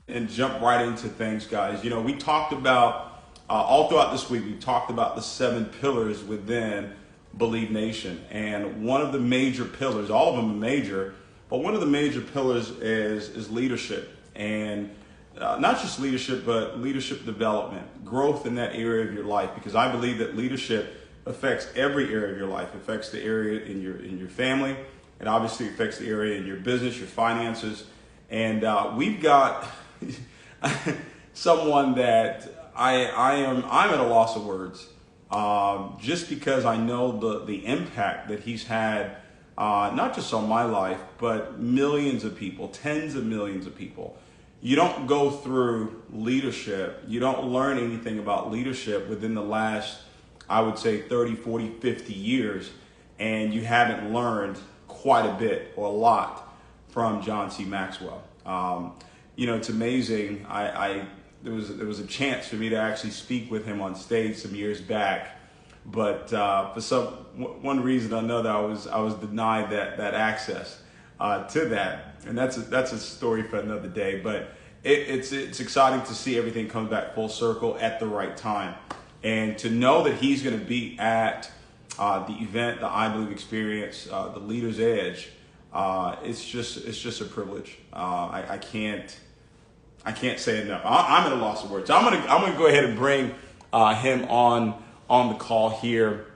and jump right into things, guys. You know, we talked about all throughout this week. We talked about the 7 pillars within Believe Nation, and one of the major pillars, all of them are major, but one of the major pillars is leadership, and not just leadership, but leadership development, growth in that area of your life. Because I believe that leadership affects every area of your life. It affects the area in your family. It obviously affects the area in your business, your finances, and we've got someone that I'm at a loss of words, just because I know the impact that he's had, not just on my life, but millions of people, tens of millions of people. You don't go through leadership, you don't learn anything about leadership within the last, I would say, 30, 40, 50 years, and you haven't learned quite a bit or a lot from John C. Maxwell. You know, it's amazing. There was a chance for me to actually speak with him on stage some years back, but for one reason or another, I was denied that access to that, and that's a story for another day. But it's exciting to see everything come back full circle at the right time, and to know that he's going to be at the event, the I Believe experience, the Leader's Edge. It's just a privilege. I can't say enough. I'm at a loss of words. I'm gonna go ahead and bring him on the call here.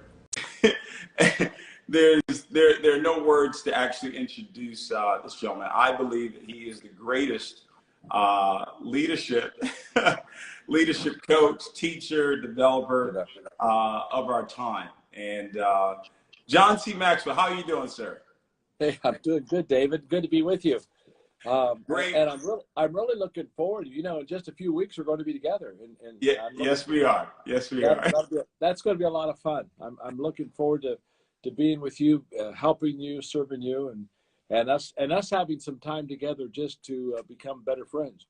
There are no words to actually introduce this gentleman. I believe that he is the greatest leadership leadership coach, teacher, developer of our time. And John C. Maxwell, how are you doing, sir? Hey, I'm doing good, David. Good to be with you. Great. And I'm really looking forward. You know, in just a few weeks we're going to be together. And Yeah, yes, we are. Yes, we are. That's going to be a lot of fun. I'm looking forward to being with you, helping you, serving you, and us having some time together just to become better friends.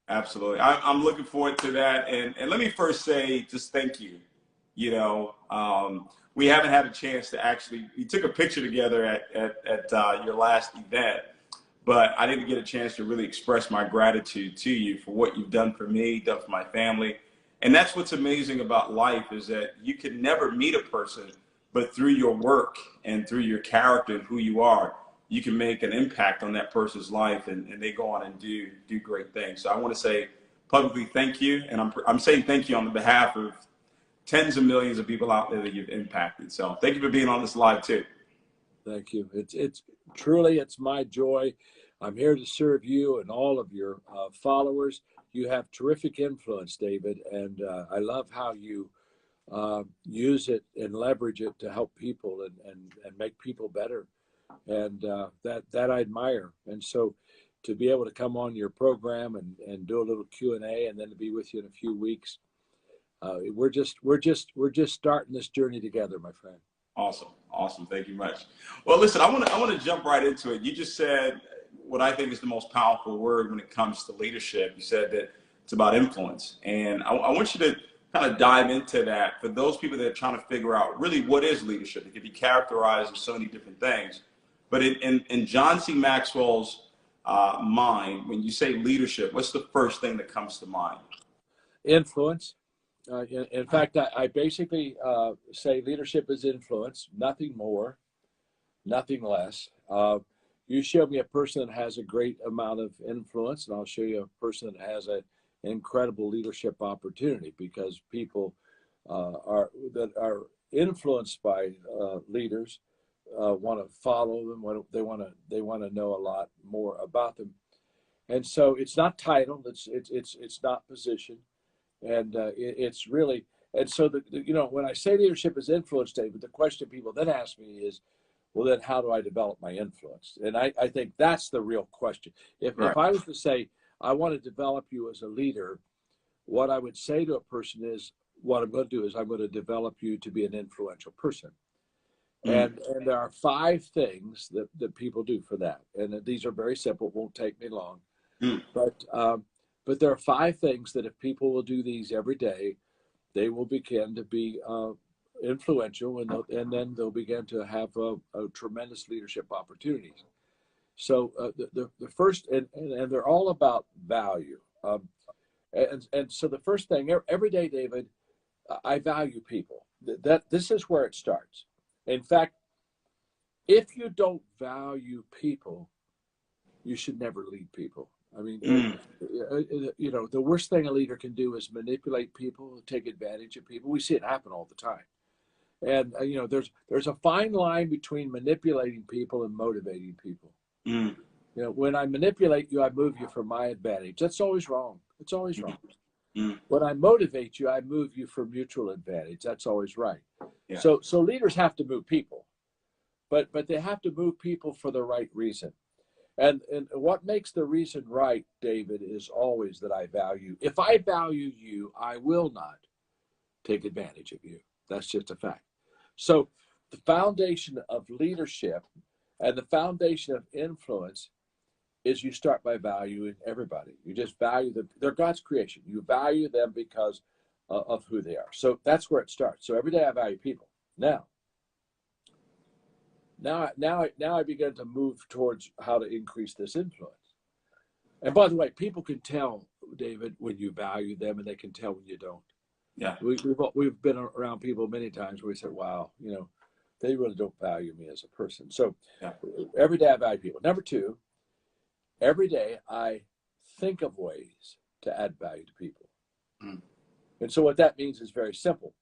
Absolutely. I'm looking forward to that. And let me first say just thank you. You know, we haven't had a chance to actually, we took a picture together at your last event, but I didn't get a chance to really express my gratitude to you for what you've done for me, done for my family. And that's what's amazing about life, is that you can never meet a person, but through your work and through your character and who you are, you can make an impact on that person's life, and they go on and do great things. So I want to say publicly thank you, and I'm saying thank you on the behalf of tens of millions of people out there that you've impacted. So thank you for being on this live too. Thank you. It's truly, it's my joy. I'm here to serve you and all of your followers. You have terrific influence, David, and I love how you use it and leverage it to help people and make people better. And that I admire. And so to be able to come on your program and do a little Q&A, and then to be with you in a few weeks, we're just starting this journey together, my friend. Awesome. Thank you much. Well, listen, I want to jump right into it. You just said what I think is the most powerful word when it comes to leadership. You said that it's about influence, and I want you to kind of dive into that for those people that are trying to figure out really what is leadership. It can be characterized as so many different things. But in John C. Maxwell's mind, when you say leadership, what's the first thing that comes to mind? Influence. In fact, I basically say leadership is influence, nothing more, nothing less. You show me a person that has a great amount of influence, and I'll show you a person that has an incredible leadership opportunity, because people that are influenced by leaders want to follow them. They want to know a lot more about them, and so it's not title, it's not position, and it's really. And so you know, when I say leadership is influence, David, the question people then ask me is, well, then how do I develop my influence? And I think that's the real question. If I was to say I want to develop you as a leader, what I would say to a person is, what I'm going to do is I'm going to develop you to be an influential person. And there are 5 things that people do for that. And these are very simple, won't take me long. But there are 5 things that if people will do these every day, they will begin to be influential, and then they'll begin to have a tremendous leadership opportunities. So the first, and they're all about value. And so the first thing, every day, David, I value people. This is where it starts. In fact, if you don't value people, you should never lead people. I mean, you know, the worst thing a leader can do is manipulate people, take advantage of people. We see it happen all the time. And you know, there's a fine line between manipulating people and motivating people. You know, when I manipulate you, I move you for my advantage. That's always wrong. It's always wrong. When I motivate you, I move you for mutual advantage. That's always right. Yeah. So leaders have to move people, but they have to move people for the right reason. And what makes the reason right, David, is always that I value. If I value you, I will not take advantage of you. That's just a fact. So the foundation of leadership and the foundation of influence is you start by valuing everybody. You just value them. They're God's creation. You value them because of who they are. So that's where it starts. So every day I value people. Now I begin to move towards how to increase this influence. And by the way, people can tell, David, when you value them, and they can tell when you don't. Yeah. We've been around people many times where we said, wow, you know, they really don't value me as a person. So every day I value people. Number two, every day I think of ways to add value to people. And so what that means is very simple.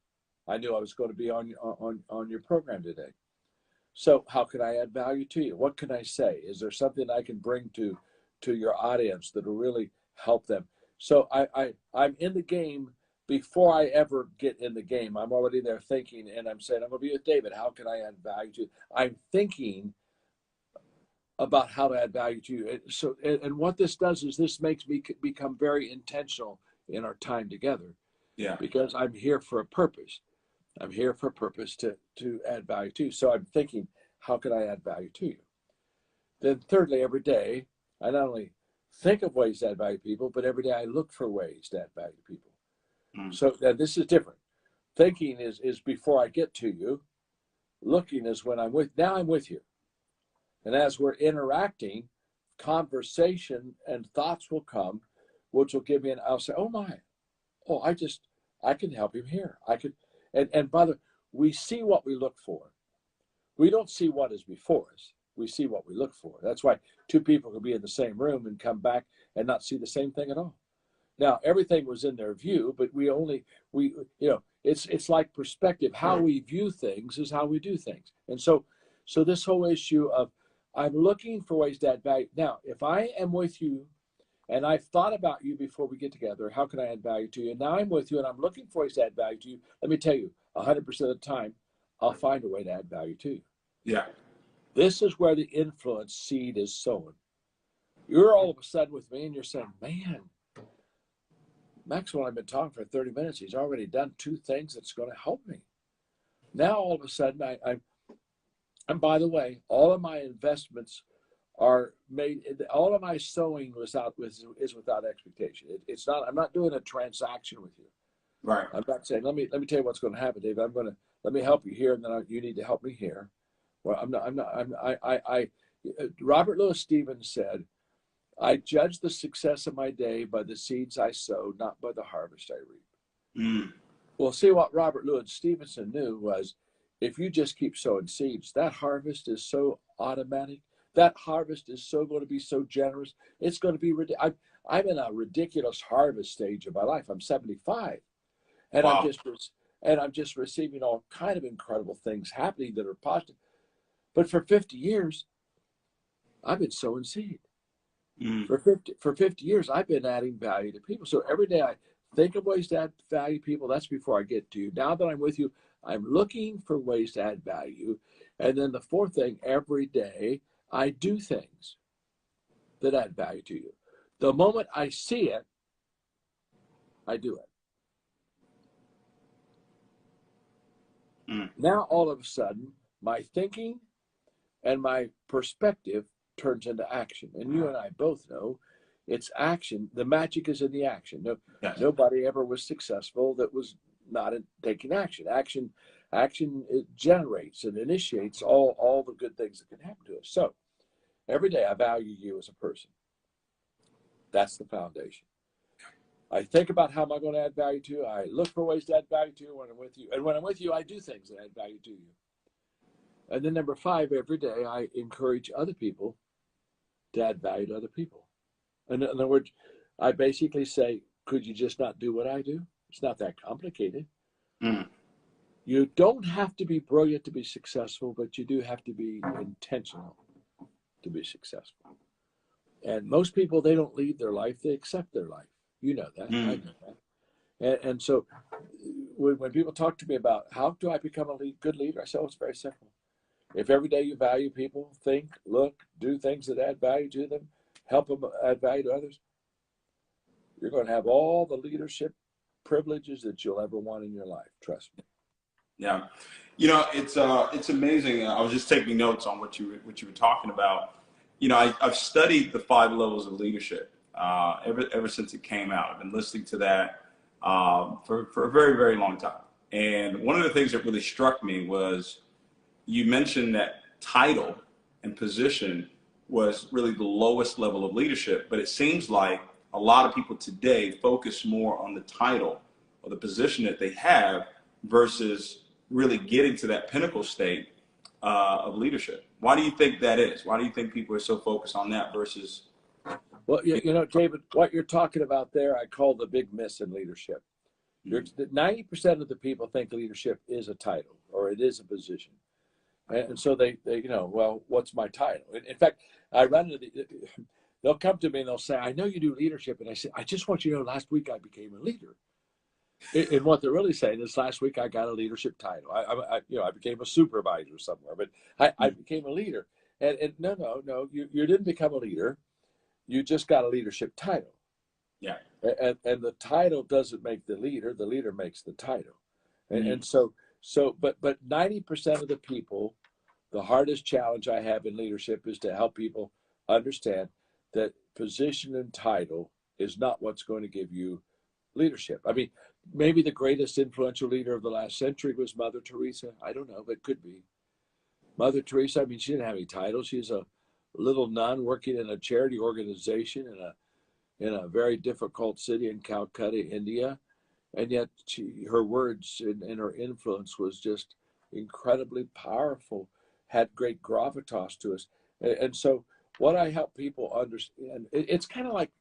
I knew I was going to be on your program today. So how can I add value to you? What can I say? Is there something I can bring to your audience that will really help them? So I'm in the game before I ever get in the game. I'm already there thinking, and I'm saying, I'm going to be with David. How can I add value to you? I'm thinking about how to add value to you. And what this does is this makes me become very intentional in our time together. Yeah. Because I'm here for a purpose. I'm here for a purpose to add value to you. So I'm thinking, how can I add value to you? Then thirdly, every day, I not only think of ways to add value to people, but every day I look for ways to add value to people. So this is different. Thinking is before I get to you. Looking is when I'm with you. And as we're interacting, conversation and thoughts will come, which will give me I'll say, oh my, I can help him here. And by the way, we see what we look for. We don't see what is before us. We see what we look for. That's why two people can be in the same room and come back and not see the same thing at all. Now, everything was in their view, but it's like perspective. How we view things is how we do things. And so this whole issue of I'm looking for ways to add value. Now, if I am with you and I've thought about you before we get together, how can I add value to you? And now I'm with you and I'm looking for ways to add value to you. Let me tell you, 100% of the time, I'll find a way to add value to you. Yeah. This is where the influence seed is sown. You're all of a sudden with me and you're saying, man, Maxwell, I've been talking for 30 minutes. He's already done two things that's going to help me. Now, all of a sudden, and by the way, all of my investments are made, all of my sowing is without expectation. It's not, I'm not doing a transaction with you. Right. I'm not saying, let me tell you what's going to happen, David. Let me help you here, and then you need to help me here. Well, Robert Louis Stevens said, I judge the success of my day by the seeds I sow, not by the harvest I reap. Well, see, what Robert Louis Stevenson knew was if you just keep sowing seeds, that harvest is so automatic. That harvest is so going to be so generous. It's going to be ridiculous. I'm in a ridiculous harvest stage of my life. I'm 75, and wow. I'm just receiving all kind of incredible things happening that are positive. But for 50 years, I've been sowing seed. For 50 years, I've been adding value to people. So every day I think of ways to add value to people. That's before I get to you. Now that I'm with you, I'm looking for ways to add value. And then the fourth thing, every day I do things that add value to you. The moment I see it, I do it. Now, all of a sudden, my thinking and my perspective turns into action. And you and I both know it's action. The magic is in the action. Nobody ever was successful that was not in taking action. Action it generates and initiates all the good things that can happen to us. So every day I value you as a person. That's the foundation. I think about how am I going to add value to you. I look for ways to add value to you when I'm with you. And when I'm with you, I do things that add value to you. And then number 5, every day I encourage other people to add value to other people. In other words, I basically say, could you just not do what I do? It's not that complicated. Mm. You don't have to be brilliant to be successful, but you do have to be intentional to be successful. And most people, they don't lead their life, they accept their life. You know that. I know that. And so when people talk to me about how do I become a good leader, I say, oh, it's very simple. If every day you value people, think, look, do things that add value to them, help them add value to others, you're going to have all the leadership privileges that you'll ever want in your life. Trust me. Yeah, you know, it's amazing. I was just taking notes on what you were talking about. You know, I've studied the 5 levels of leadership ever since it came out. I've been listening to that for a very, very long time. And one of the things that really struck me was you mentioned that title and position was really the lowest level of leadership, but it seems like a lot of people today focus more on the title or the position that they have versus really getting to that pinnacle state of leadership. Why do you think that is? Why do you think people are so focused on that versus? Well, you know, David, what you're talking about there, I call the big miss in leadership. 90% of the people think leadership is a title or it is a position. And so they you know, well, what's my title? In fact, I run into they'll come to me and they'll say, I know you do leadership. And I say, I just want you to know last week I became a leader. And what they're really saying is last week I got a leadership title. I became a supervisor somewhere, but I became a leader. And no, you didn't become a leader. You just got a leadership title. Yeah. And the title doesn't make the leader makes the title. And so, but 90% of the people, the hardest challenge I have in leadership is to help people understand that position and title is not what's going to give you leadership. I mean, maybe the greatest influential leader of the last century was Mother Teresa. I don't know, but could be. Mother Teresa, I mean, she didn't have any titles. She's a little nun working in a charity organization in a very difficult city in Calcutta, India. And yet her words and her influence was just incredibly powerful, had great gravitas to us. And so what I help people understand, it's kind of like,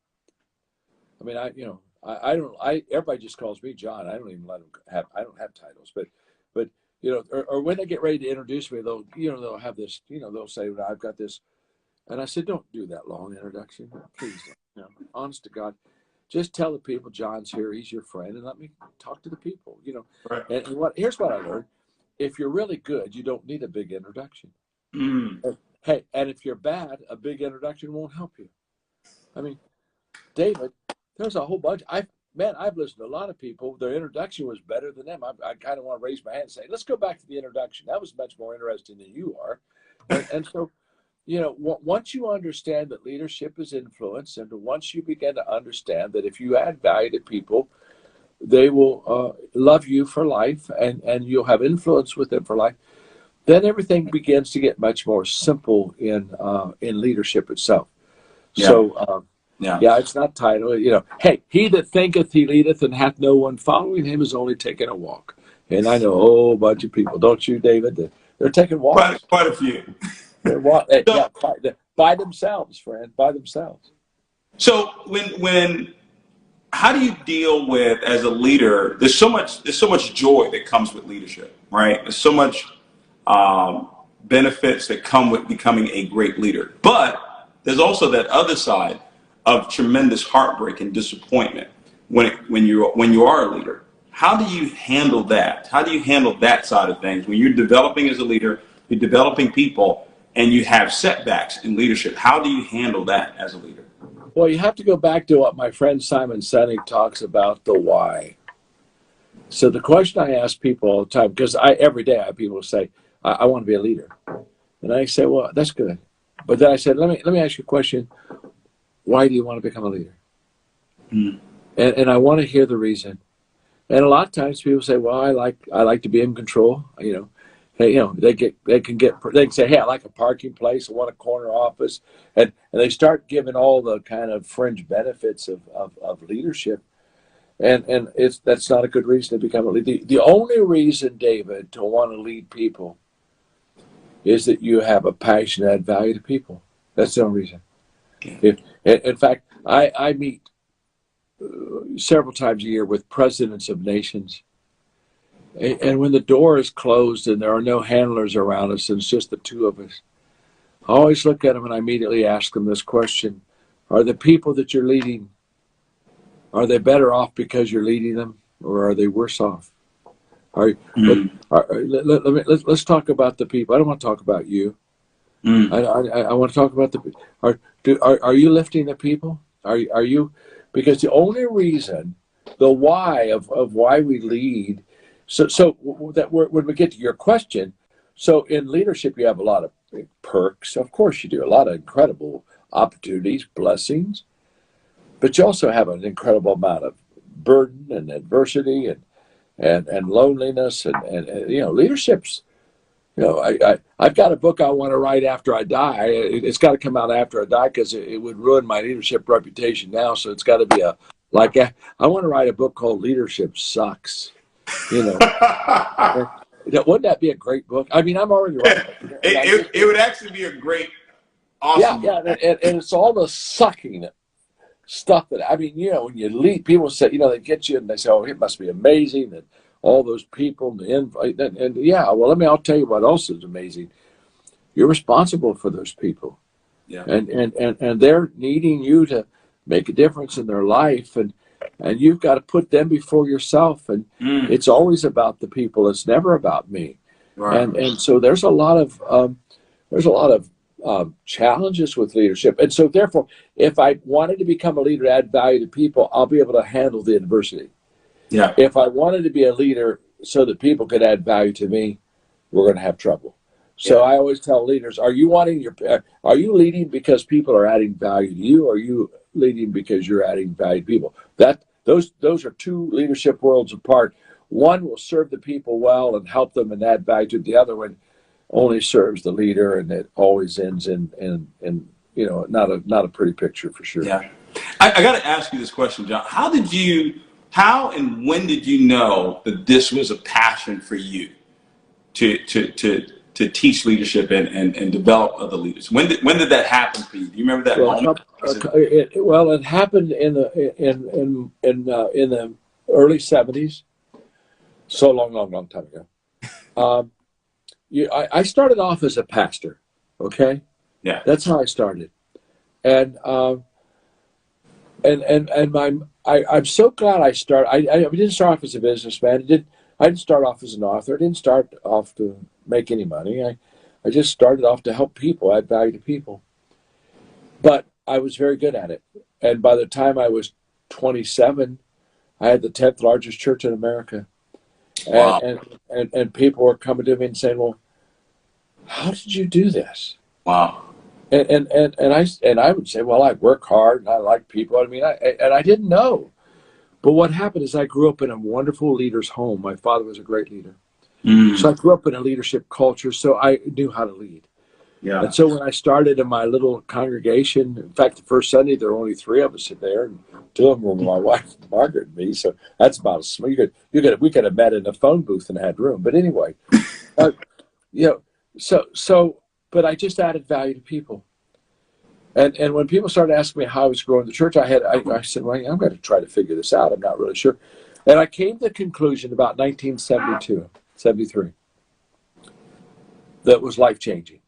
I mean, everybody just calls me John. I don't even I don't have titles, but you know, or when they get ready to introduce me, they'll have this, you know, they'll say, well, I've got this. And I said, don't do that long introduction. Please don't. You know, honest to God, just tell the people John's here. He's your friend, and let me talk to the people. You know, Right. And here's what I learned: if you're really good, you don't need a big introduction. Mm. Hey, and if you're bad, a big introduction won't help you. I mean, David, there's a whole bunch. I've listened to a lot of people. Their introduction was better than them. I kind of want to raise my hand and say, let's go back to the introduction. That was much more interesting than you are. And so, you know, once you understand that leadership is influence, and once you begin to understand that if you add value to people, they will love you for life, and you'll have influence with them for life, then everything begins to get much more simple in leadership itself. Yeah. So, yeah, it's not title. You know, hey, he that thinketh he leadeth and hath no one following him is only taking a walk. And I know a whole bunch of people, don't you, David? They're taking walks. quite a few. They're by themselves, friend, by themselves. So how do you deal with, as a leader, there's so much joy that comes with leadership, right? There's so much benefits that come with becoming a great leader, but there's also that other side of tremendous heartbreak and disappointment when you are a leader. How do you handle that? How do you handle that side of things when you're developing as a leader, you're developing people, and you have setbacks in leadership? How do you handle that as a leader? Well, you have to go back to what my friend Simon Sinek talks about, the why. So the question I ask people all the time, because every day I have people say, I want to be a leader. And I say, well, that's good. But then I said, let me ask you a question. Why do you want to become a leader? Mm. And I want to hear the reason. And a lot of times people say, well, I like to be in control. You know, hey, you know, they can say, hey, I like a parking place, I want a corner office, and they start giving all the kind of fringe benefits of leadership. And that's not a good reason to become a leader. The only reason, David, to want to lead people is that you have a passion to add value to people. That's the only reason. In fact, I meet several times a year with presidents of nations. And when the door is closed and there are no handlers around us and it's just the two of us, I always look at them and I immediately ask them this question. Are the people that you're leading, are they better off because you're leading them, or are they worse off? Let's talk about the people. I don't want to talk about you. I want to talk about the people. Are you lifting the people? Are you? Because the only reason, the why of why we lead, so that when we get to your question, so in leadership you have a lot of perks. Of course you do. A lot of incredible opportunities, blessings, but you also have an incredible amount of burden and adversity and loneliness and leadership's. I've got a book I want to write after I die. It's got to come out after I die because it would ruin my leadership reputation now. So it's got to be I want to write a book called Leadership Sucks. Wouldn't that be a great book? I mean, I'm already writing it. It would actually be a great, awesome book. And it's all the sucking stuff that, when you lead, people say, they get you and they say, oh, it must be amazing. And all those people, I'll tell you what else is amazing. You're responsible for those people. Yeah. And they're needing you to make a difference in their life, and you've got to put them before yourself, and it's always about the people. It's never about me. Right. And so there's a lot of challenges with leadership. And so therefore, if I wanted to become a leader, add value to people, I'll be able to handle the adversity. Yeah. If I wanted to be a leader so that people could add value to me, we're going to have trouble. So I always tell leaders, are you leading because people are adding value to you, or are you leading because you're adding value to people? Those are two leadership worlds apart. One will serve the people well and help them and add value to the other one only serves the leader, and it always ends in not a pretty picture for sure. Yeah. I got to ask you this question, John. How and when did you know that this was a passion for you to teach leadership and develop other leaders? When did that happen for you? Do you remember that moment? It happened in the early 70s. So long time ago. I started off as a pastor. Okay. Yeah. That's how I started, and I'm so glad I started. I didn't start off as a businessman. I didn't start off as an author. I didn't start off to make any money. I just started off to help people, add value to people. But I was very good at it. And by the time I was 27, I had the 10th largest church in America. Wow. And people were coming to me and saying, well, how did you do this? Wow. And I would say, well, I work hard and I like people. I didn't know. But what happened is I grew up in a wonderful leader's home. My father was a great leader. So I grew up in a leadership culture, so I knew how to lead. Yeah. And so when I started in my little congregation, in fact, the first Sunday, there were only 3 of us in there, and 2 of them were my wife, Margaret, and me. So that's about as small. We could have met in a phone booth and had room. But anyway, but I just added value to people. And when people started asking me how I was growing the church, I said, well, I'm going to try to figure this out. I'm not really sure. And I came to the conclusion about 1972, 73, that was life-changing.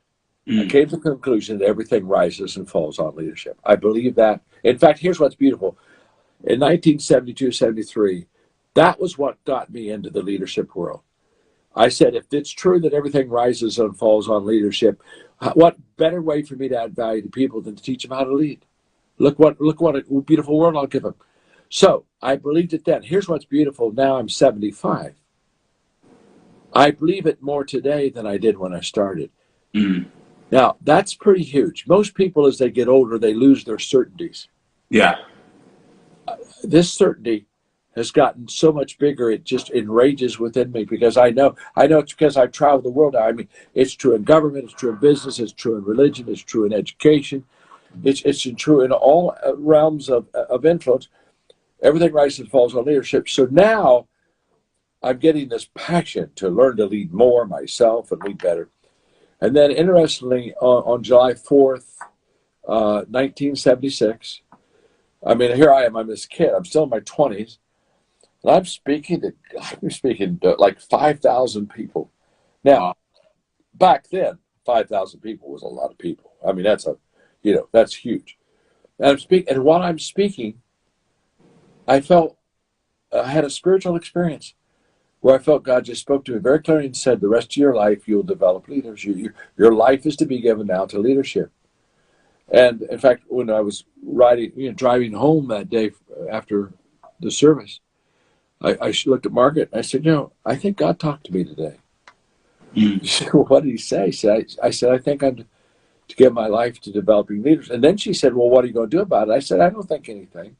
I came to the conclusion that everything rises and falls on leadership. I believe that. In fact, here's what's beautiful. In 1972, 73, that was what got me into the leadership world. I said, if it's true that everything rises and falls on leadership, what better way for me to add value to people than to teach them how to lead? Look what a beautiful world I'll give them. So I believed it then. Here's what's beautiful. Now I'm 75. I believe it more today than I did when I started. Now, that's pretty huge. Most people, as they get older, they lose their certainties. Yeah. This certainty has gotten so much bigger, it just enrages within me because I know it's because I've traveled the world. I mean, it's true in government, it's true in business, it's true in religion, it's true in education, it's true in all realms of influence. everything rises and falls on leadership. So now I'm getting this passion to learn to lead more myself and lead better. And then interestingly, on July 4th, 1976, I mean, here I am, I'm this kid, I'm still in my 20s, and I'm speaking to like 5,000 people. Now, back then, 5,000 people was a lot of people. I mean, that's huge. And while I'm speaking, I had a spiritual experience where I felt God just spoke to me very clearly and said, the rest of your life, you'll develop leaders. Your life is to be given now to leadership. And in fact, when I was driving home that day after the service, I looked at Margaret and I said, I think God talked to me today. She said, well, what did he say? I said, I think I'm to give my life to developing leaders. And then she said, well, what are you going to do about it? I said, I don't think anything.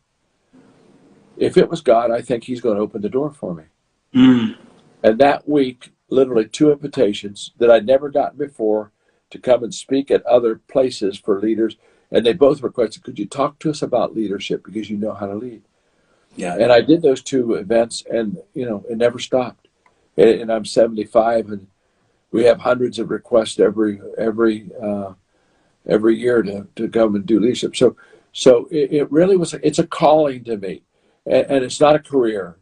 If it was God, I think he's going to open the door for me. And that week, literally 2 invitations that I'd never gotten before to come and speak at other places for leaders. And they both requested, could you talk to us about leadership because you know how to lead? Yeah. And I did those 2 events and, it never stopped. And I'm 75 and we have hundreds of requests every year to come and do leadership. So it really it's a calling to me. And it's not a career.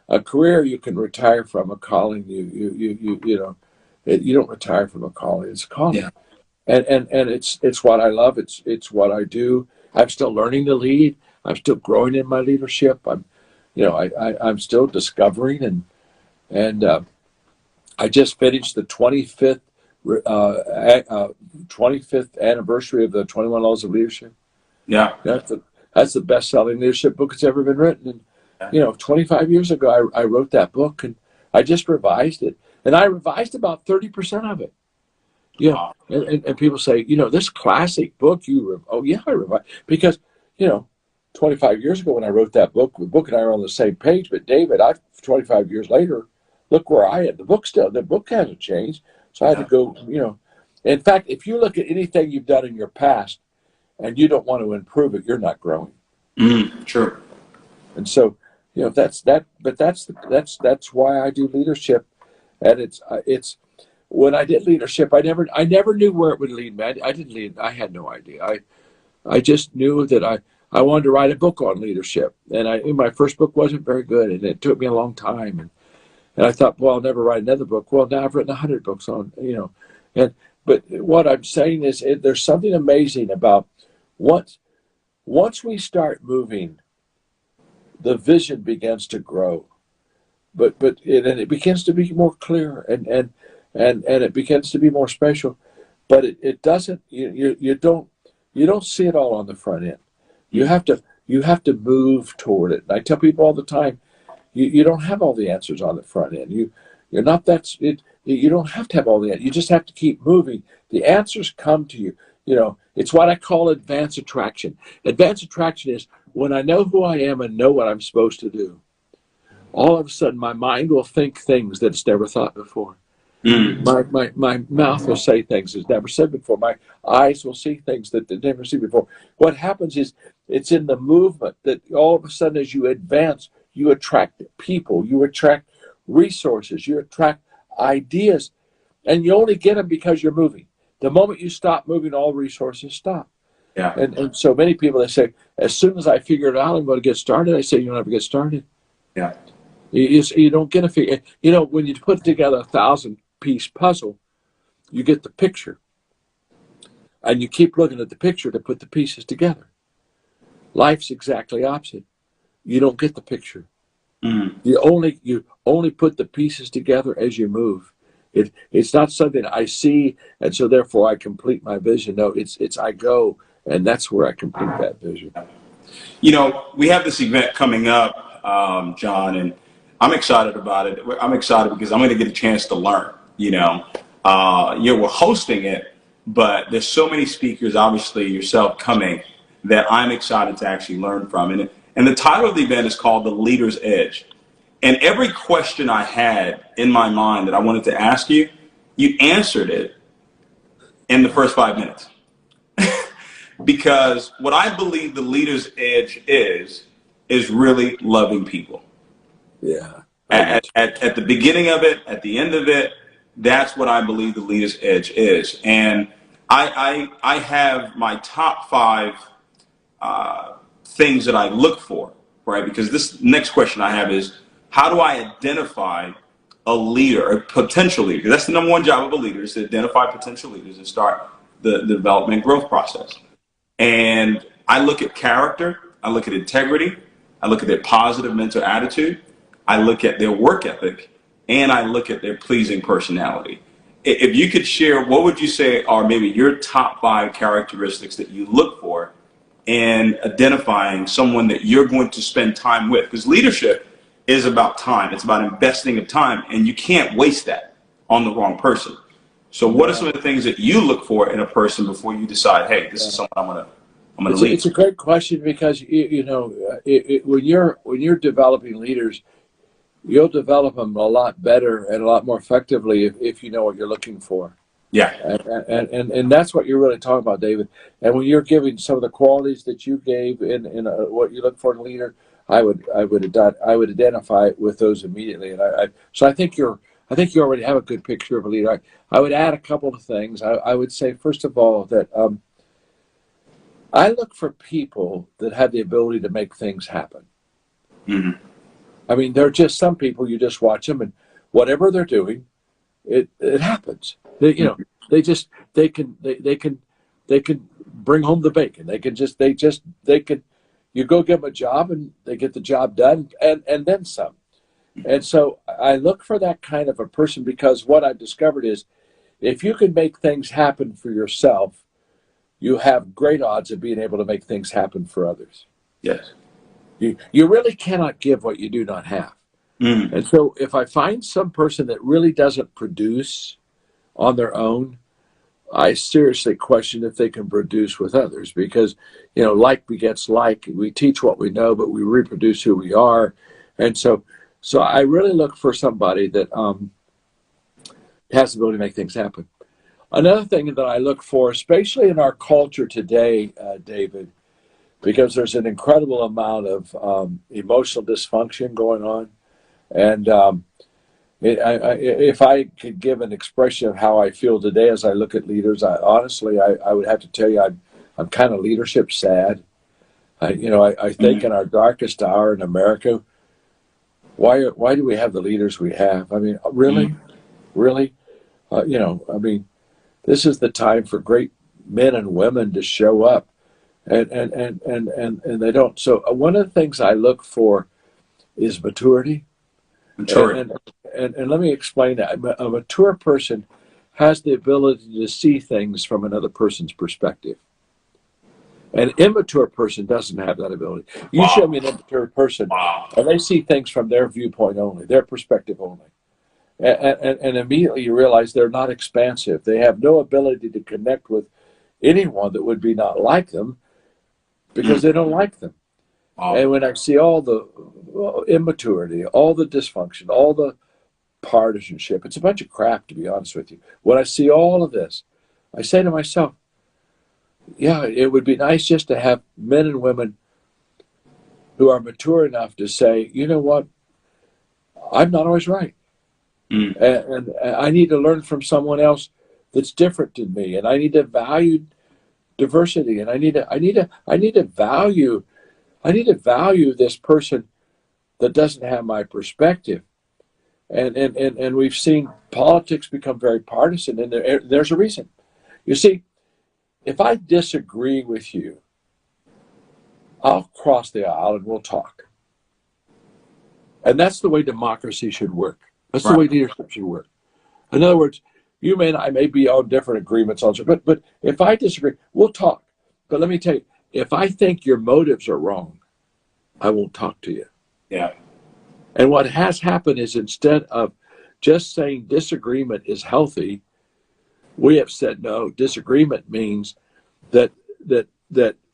A career you can retire from. A calling you don't retire from a calling. It's a calling, Yeah. and it's what I love. It's what I do. I'm still learning to lead. I'm still growing in my leadership. I'm still discovering and I just finished the 25th 25th anniversary of the 21 Laws of Leadership. Yeah. That's the best-selling leadership book that's ever been written. And 25 years ago, I wrote that book, and I just revised it, and I revised about 30% of it. Wow. And people say, this classic book, I revised because 25 years ago when I wrote that book, the book and I are on the same page. But David, 25 years later, look where I am. The book hasn't changed, so I had to go. In fact, if you look at anything you've done in your past, and you don't want to improve it, you're not growing. True. And so, that's that. But that's why I do leadership, and it's when I did leadership, I never knew where it would lead me. I didn't lead. I had no idea. I just knew that I wanted to write a book on leadership, and my first book wasn't very good, and it took me a long time, and I thought, well, I'll never write another book. Well, now I've written 100 books on, but what I'm saying is there's something amazing about once we start moving, the vision begins to grow, but it begins to be more clear and it begins to be more special, but it doesn't. You don't see it all on the front end. You have to move toward it. And I tell people all the time, you don't have all the answers on the front end. You're not that. You don't have to have all the answers. You just have to keep moving. The answers come to you. It's what I call advanced attraction. Advanced attraction is when I know who I am and know what I'm supposed to do, all of a sudden my mind will think things that it's never thought before. My mouth will say things it's never said before. My eyes will see things that they've never seen before. What happens is it's in the movement that all of a sudden as you advance, you attract people, you attract resources, you attract ideas, and you only get them because you're moving. The moment you stop moving, all resources stop. Yeah. And so many people, they say, as soon as I figure it out, I'm going to get started. I say, you'll never get started. Yeah. You don't get a figure. When you put together a 1,000-piece puzzle, you get the picture. And you keep looking at the picture to put the pieces together. Life's exactly opposite. You don't get the picture. You only put the pieces together as you move. It's not something I see, and so therefore I complete my vision. No, it's I go, and that's where I complete that vision. We have this event coming up, John, and I'm excited about it. I'm excited because I'm going to get a chance to learn. We're hosting it, but there's so many speakers, obviously yourself coming, that I'm excited to actually learn from. And the title of the event is called The Leader's Edge. And every question I had in my mind that I wanted to ask you, you answered it in the first 5 minutes. Because what I believe the leader's edge is is really loving people. Yeah. I do too. At the beginning of it, at the end of it, that's what I believe the leader's edge is. And I have my top five things that I look for, right? Because this next question I have is, how do I identify a leader, a potential leader? Because that's the number one job of a leader, is to identify potential leaders and start the development growth process. And I look at character, I look at integrity, I look at their positive mental attitude, I look at their work ethic, and I look at their pleasing personality. If you could share, what would you say are maybe your top five characteristics that you look for in identifying someone that you're going to spend time with? Because leadership is about time. It's about investing of time, and you can't waste that on the wrong person. So what are some of the things that you look for in a person before you decide, hey, this is someone I'm gonna lead? It's a great question, because when you're developing leaders, you'll develop them a lot better and a lot more effectively if you know what you're looking for. Yeah. And that's what you're really talking about, David. And when you're giving some of the qualities that you gave in what you look for in a leader, I would identify with those immediately. And I think you already have a good picture of a leader. I would add a couple of things. I would say, first of all, that I look for people that have the ability to make things happen. Mm-hmm. I mean, there are just some people, you just watch them, and whatever they're doing, it happens. They can bring home the bacon. You go give them a job and they get the job done, and then some. And so I look for that kind of a person, because what I've discovered is, if you can make things happen for yourself, you have great odds of being able to make things happen for others. Yes. You really cannot give what you do not have. Mm. And so if I find some person that really doesn't produce on their own, I seriously question if they can produce with others, because, like begets like. We teach what we know, but we reproduce who we are. And so I really look for somebody that has the ability to make things happen. Another thing that I look for, especially in our culture today, David, because there's an incredible amount of emotional dysfunction going on. And if I could give an expression of how I feel today as I look at leaders, honestly, I would have to tell you I'm kind of leadership sad. I think in our darkest hour in America, why do we have the leaders we have? I mean, really? This is the time for great men and women to show up, and they don't. So one of the things I look for is maturity. And let me explain that. A mature person has the ability to see things from another person's perspective. An immature person doesn't have that ability. You show me an immature person, and they see things from their viewpoint only, their perspective only. And immediately you realize they're not expansive. They have no ability to connect with anyone that would be not like them, because they don't like them. And when I see all the immaturity, all the dysfunction, all the partisanship, it's a bunch of crap, to be honest with you. When I see all of this, I say to myself, yeah, it would be nice just to have men and women who are mature enough to say, you know what, I'm not always right. And I need to learn from someone else that's different than me, and I need to value diversity, and I need to value this person that doesn't have my perspective. And we've seen politics become very partisan, and there's a reason. You see, if I disagree with you, I'll cross the aisle and we'll talk. And that's the way democracy should work. That's the way leadership should work. In other words, you and I may be on different agreements, but if I disagree, we'll talk. But let me tell you, if I think your motives are wrong, I won't talk to you. Yeah. And what has happened is, instead of just saying disagreement is healthy, we have said, no, disagreement means that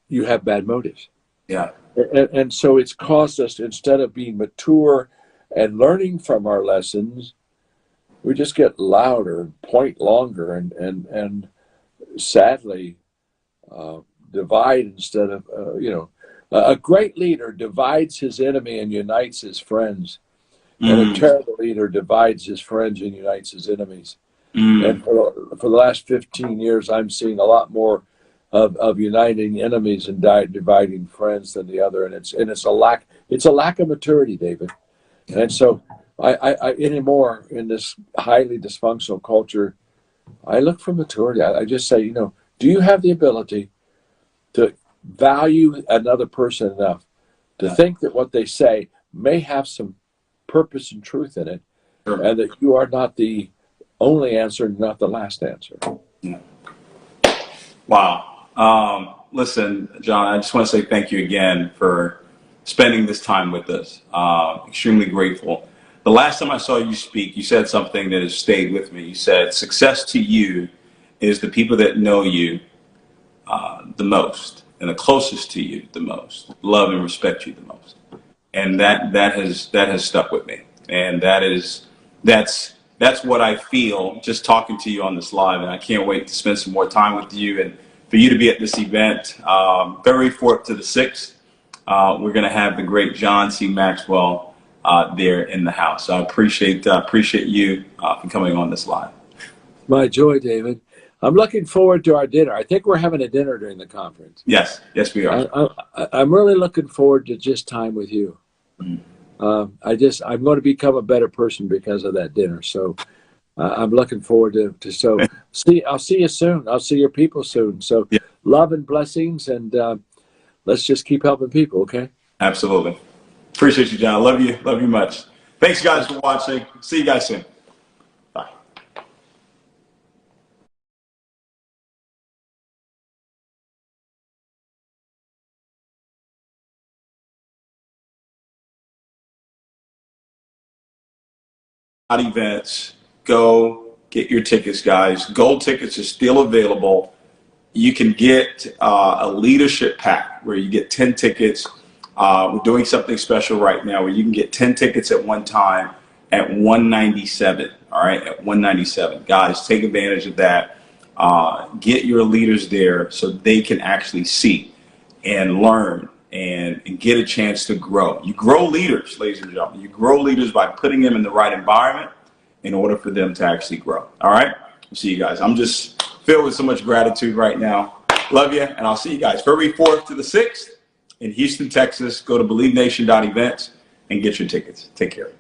you have bad motives. Yeah. And so it's caused us, instead of being mature and learning from our lessons, we just get louder and point longer and sadly divide instead of, A great leader divides his enemy and unites his friends. And a terrible leader divides his friends and unites his enemies. And for the last 15 years, I'm seeing a lot more of uniting enemies and dividing friends than the other. And it's a lack of maturity, David. And so I anymore in this highly dysfunctional culture, I look for maturity. I just say, do you have the ability to value another person enough to think that what they say may have some purpose and truth in it, and that you are not the only answer, not the last answer? Yeah. Wow. Listen, John, I just want to say thank you again for spending this time with us. Extremely grateful. The last time I saw you speak, you said something that has stayed with me. You said, success to you is the people that know you the most and the closest to you the most, love and respect you the most. And that has stuck with me. And that's what I feel just talking to you on this live. And I can't wait to spend some more time with you and for you to be at this event, February 4th to the 6th. We're going to have the great John C. Maxwell there in the house. So I appreciate you for coming on this live. My joy, David. I'm looking forward to our dinner. I think we're having a dinner during the conference. Yes, we are. I'm really looking forward to just time with you. I'm going to become a better person because of that dinner. So I'm looking forward to I'll see you soon. I'll see your people soon. So love and blessings, and let's just keep helping people. Okay. Absolutely. Appreciate you, John. Love you much. Thanks guys for watching. See you guys soon. Bye. Events, go get your tickets, guys. Gold tickets are still available. You can get a leadership pack where you get 10 tickets. We're doing something special right now where you can get 10 tickets at one time at $197. All right, at $197. Guys, take advantage of that. Get your leaders there so they can actually see and learn and get a chance to grow. You grow leaders, ladies and gentlemen. You grow leaders by putting them in the right environment in order for them to actually grow. All right? I'll see you guys. I'm just filled with so much gratitude right now. Love you, and I'll see you guys February 4th to the 6th in Houston, Texas. Go to BelieveNation.events and get your tickets. Take care.